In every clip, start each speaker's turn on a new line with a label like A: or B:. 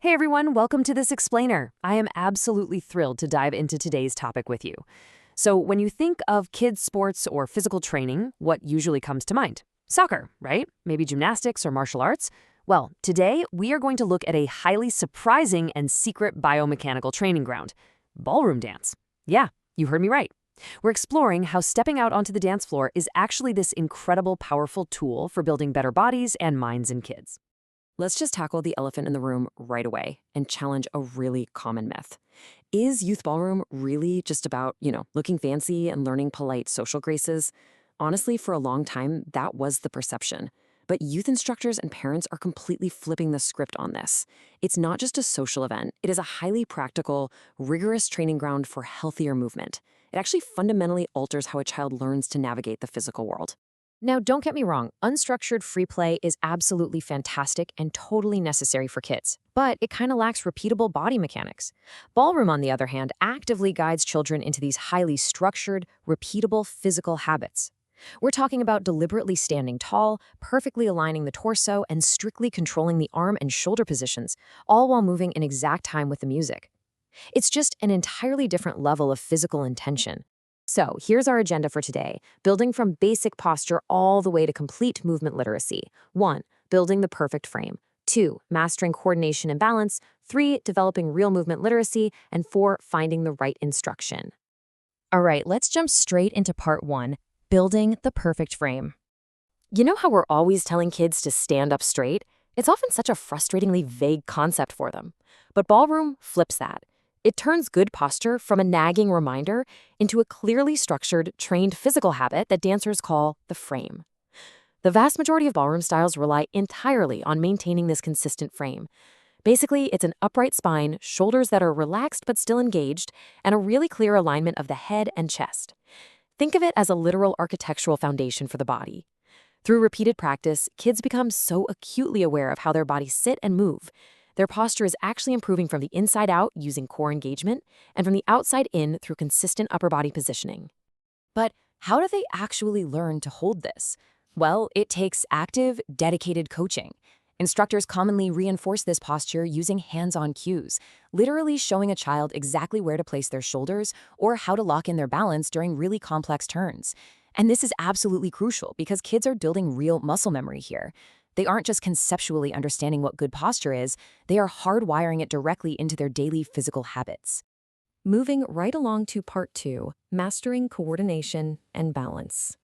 A: Hey everyone, welcome to this explainer. I am absolutely thrilled to dive into today's topic with you. So, when you think of kids' sports or physical training, what usually comes to mind? Soccer, right? Maybe gymnastics or martial arts? Well, today we are going to look at a highly surprising and secret biomechanical training ground: ballroom dance. Yeah, you heard me right. We're exploring how stepping out onto the dance floor is actually this incredible, powerful tool for building better bodies and minds in kids.
B: Let's just tackle the elephant in the room right away and challenge a really common myth. Is youth ballroom really just about, looking fancy and learning polite social graces? Honestly, for a long time, that was the perception. But youth instructors and parents are completely flipping the script on this. It's not just a social event, it is a highly practical, rigorous training ground for healthier movement. It actually fundamentally alters how a child learns to navigate the physical world.
C: Now, don't get me wrong, unstructured free play is absolutely fantastic and totally necessary for kids, but it kind of lacks repeatable body mechanics. Ballroom, on the other hand, actively guides children into these highly structured, repeatable physical habits. We're talking about deliberately standing tall, perfectly aligning the torso, and strictly controlling the arm and shoulder positions, all while moving in exact time with the music. It's just an entirely different level of physical intention. So, here's our agenda for today, building from basic posture all the way to complete movement literacy. 1. Building the perfect frame. 2. Mastering coordination and balance. 3. Developing real movement literacy. And 4. Finding the right instruction. All right, let's jump straight into part 1, building the perfect frame. You know how we're always telling kids to stand up straight? It's often such a frustratingly vague concept for them. But ballroom flips that. It turns good posture from a nagging reminder into a clearly structured, trained physical habit that dancers call the frame. The vast majority of ballroom styles rely entirely on maintaining this consistent frame. Basically, it's an upright spine, shoulders that are relaxed but still engaged, and a really clear alignment of the head and chest. Think of it as a literal architectural foundation for the body. Through repeated practice, kids become so acutely aware of how their bodies sit and move. Their posture is actually improving from the inside out using core engagement and from the outside in through consistent upper body positioning. But how do they actually learn to hold this? Well, it takes active, dedicated coaching. Instructors commonly reinforce this posture using hands-on cues, literally showing a child exactly where to place their shoulders or how to lock in their balance during really complex turns. And this is absolutely crucial because kids are building real muscle memory here. They aren't just conceptually understanding what good posture is, they are hardwiring it directly into their daily physical habits. Moving right along to part 2, mastering coordination and balance.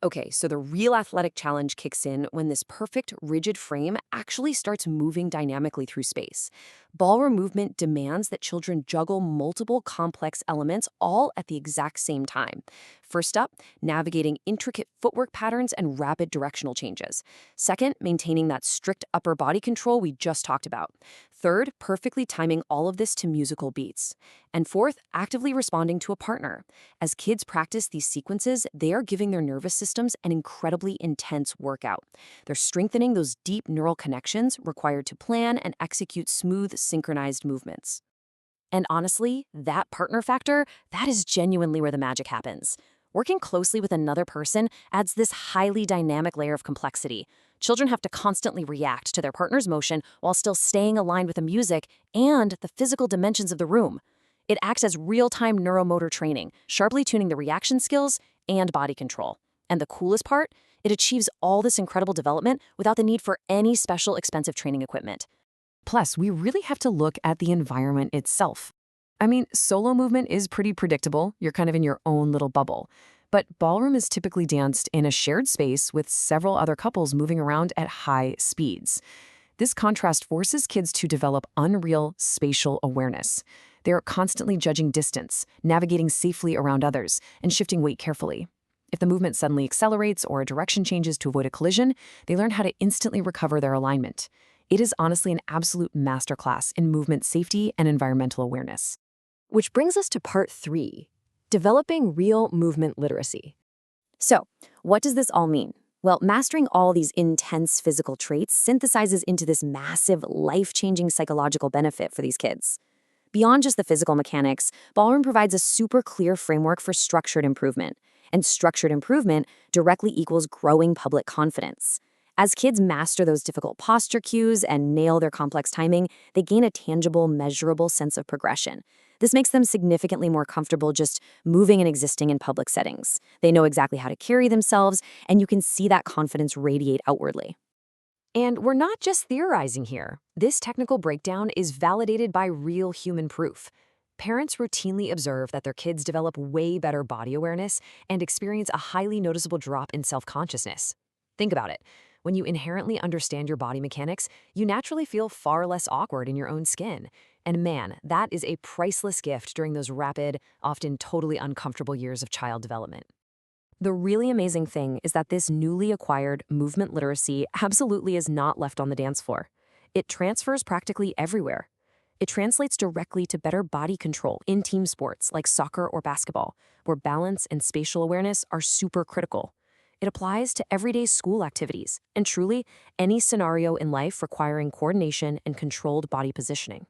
B: Okay, so the real athletic challenge kicks in when this perfect, rigid frame actually starts moving dynamically through space. Ballroom movement demands that children juggle multiple complex elements all at the exact same time. First up, navigating intricate footwork patterns and rapid directional changes. Second, maintaining that strict upper body control we just talked about. Third, perfectly timing all of this to musical beats. And fourth, actively responding to a partner. As kids practice these sequences, they are giving their nervous systems an incredibly intense workout. They're strengthening those deep neural connections required to plan and execute smooth, synchronized movements. And honestly, that partner factor, that is genuinely where the magic happens. Working closely with another person adds this highly dynamic layer of complexity. Children have to constantly react to their partner's motion while still staying aligned with the music and the physical dimensions of the room. It acts as real-time neuromotor training, sharply tuning the reaction skills and body control. And the coolest part? It achieves all this incredible development without the need for any special expensive training equipment.
A: Plus, we really have to look at the environment itself. I mean, solo movement is pretty predictable. You're kind of in your own little bubble. But ballroom is typically danced in a shared space with several other couples moving around at high speeds. This contrast forces kids to develop unreal spatial awareness. They're constantly judging distance, navigating safely around others, and shifting weight carefully. If the movement suddenly accelerates or a direction changes to avoid a collision, they learn how to instantly recover their alignment. It is honestly an absolute masterclass in movement safety and environmental awareness.
C: Which brings us to part 3, developing real movement literacy.
B: So, what does this all mean? Well, mastering all these intense physical traits synthesizes into this massive, life-changing psychological benefit for these kids. Beyond just the physical mechanics, Ballroom provides a super clear framework for structured improvement. And structured improvement directly equals growing public confidence. As kids master those difficult posture cues and nail their complex timing, they gain a tangible, measurable sense of progression. This makes them significantly more comfortable just moving and existing in public settings. They know exactly how to carry themselves, and you can see that confidence radiate outwardly.
C: And we're not just theorizing here. This technical breakdown is validated by real human proof. Parents routinely observe that their kids develop way better body awareness and experience a highly noticeable drop in self-consciousness. Think about it. When you inherently understand your body mechanics, you naturally feel far less awkward in your own skin. And man, that is a priceless gift during those rapid, often totally uncomfortable years of child development.
B: The really amazing thing is that this newly acquired movement literacy absolutely is not left on the dance floor. It transfers practically everywhere. It translates directly to better body control in team sports like soccer or basketball, where balance and spatial awareness are super critical. It applies to everyday school activities and truly any scenario in life requiring coordination and controlled body positioning.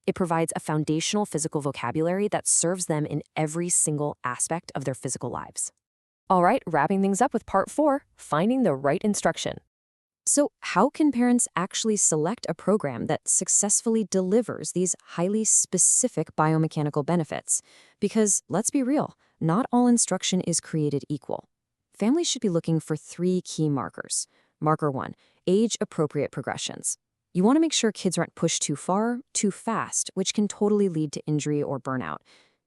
B: It provides a foundational physical vocabulary that serves them in every single aspect of their physical lives.
C: All right, wrapping things up with part 4, finding the right instruction.
B: So, how can parents actually select a program that successfully delivers these highly specific biomechanical benefits? Because, let's be real, not all instruction is created equal. Families should be looking for 3 key markers. Marker 1, age-appropriate progressions. You want to make sure kids aren't pushed too far, too fast, which can totally lead to injury or burnout.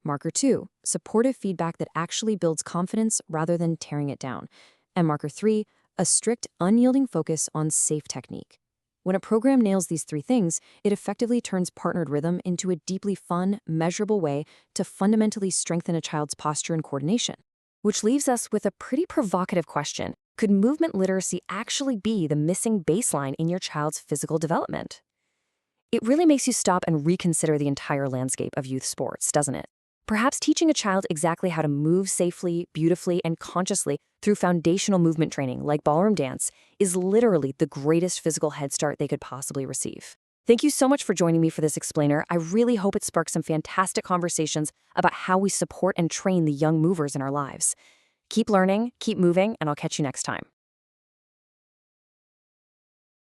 B: Marker 2, supportive feedback that actually builds confidence rather than tearing it down. And marker 3, a strict, unyielding focus on safe technique. When a program nails these 3 things, it effectively turns partnered rhythm into a deeply fun, measurable way to fundamentally strengthen a child's posture and coordination. Which leaves us with a pretty provocative question. Could movement literacy actually be the missing baseline in your child's physical development? It really makes you stop and reconsider the entire landscape of youth sports, doesn't it? Perhaps teaching a child exactly how to move safely, beautifully, and consciously through foundational movement training like ballroom dance is literally the greatest physical head start they could possibly receive. Thank you so much for joining me for this explainer. I really hope it sparks some fantastic conversations about how we support and train the young movers in our lives. Keep learning, keep moving, and I'll catch you next time.